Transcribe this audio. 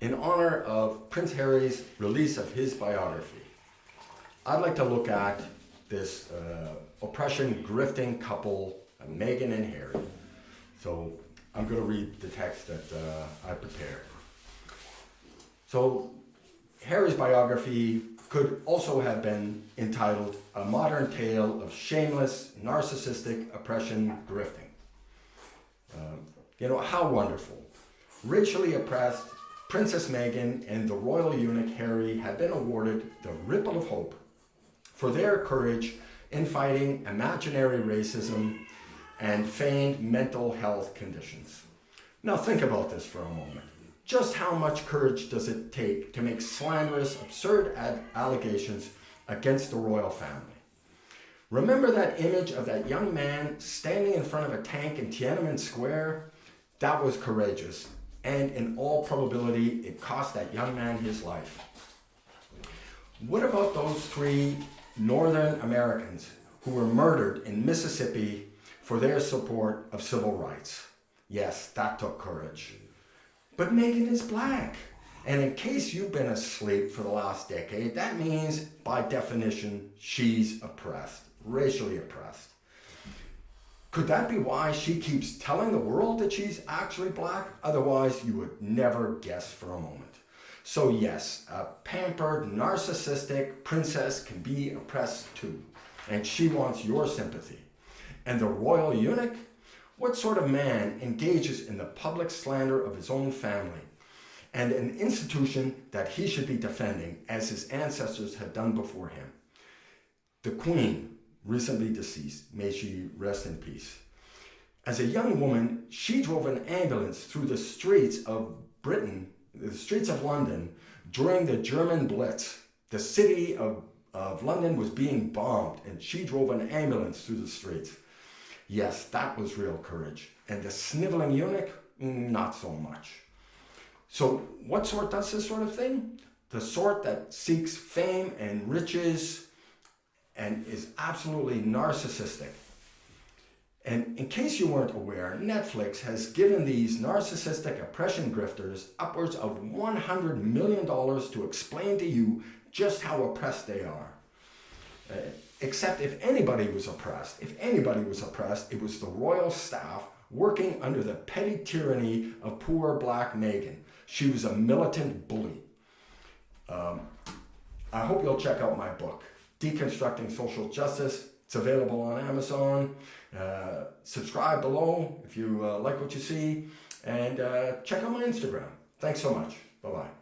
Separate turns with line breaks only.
in honor of Prince Harry's release of his biography, I'd like to look at this oppression grifting couple, Meghan and Harry. So I'm going to read the text that I prepared. So Harry's biography could also have been entitled A Modern Tale of Shameless, Narcissistic Oppression Grifting. How wonderful. Racially oppressed, Princess Meghan and the royal eunuch Harry have been awarded the Ripple of Hope for their courage in fighting imaginary racism and feigned mental health conditions. Now think about this for a moment. Just how much courage does it take to make slanderous, absurd allegations against the royal family? Remember that image of that young man standing in front of a tank in Tiananmen Square? That was courageous, and in all probability, it cost that young man his life. What about those 3 Northern Americans who were murdered in Mississippi for their support of civil rights? Yes, that took courage. But Meghan is black. And in case you've been asleep for the last decade, that means, by definition, she's oppressed, racially oppressed. Could that be why she keeps telling the world that she's actually black? Otherwise, you would never guess for a moment. So yes, a pampered, narcissistic princess can be oppressed too. And she wants your sympathy. And the royal eunuch? What sort of man engages in the public slander of his own family and an institution that he should be defending as his ancestors had done before him? The Queen, recently deceased, may she rest in peace. As a young woman, she drove an ambulance through the streets of Britain, the streets of London, during the German Blitz. The city of London was being bombed, and she drove an ambulance through the streets. Yes, that was real courage. And the sniveling eunuch, not so much. So what sort does this sort of thing? The sort that seeks fame and riches and is absolutely narcissistic. And in case you weren't aware, Netflix has given these narcissistic oppression grifters upwards of $100 million to explain to you just how oppressed they are. Except if anybody was oppressed, it was the royal staff working under the petty tyranny of poor black Meghan. She was a militant bully. I hope you'll check out my book, Deconstructing Social Justice. It's available on Amazon. Subscribe below if you like what you see, and check out my Instagram. Thanks so much. Bye-bye.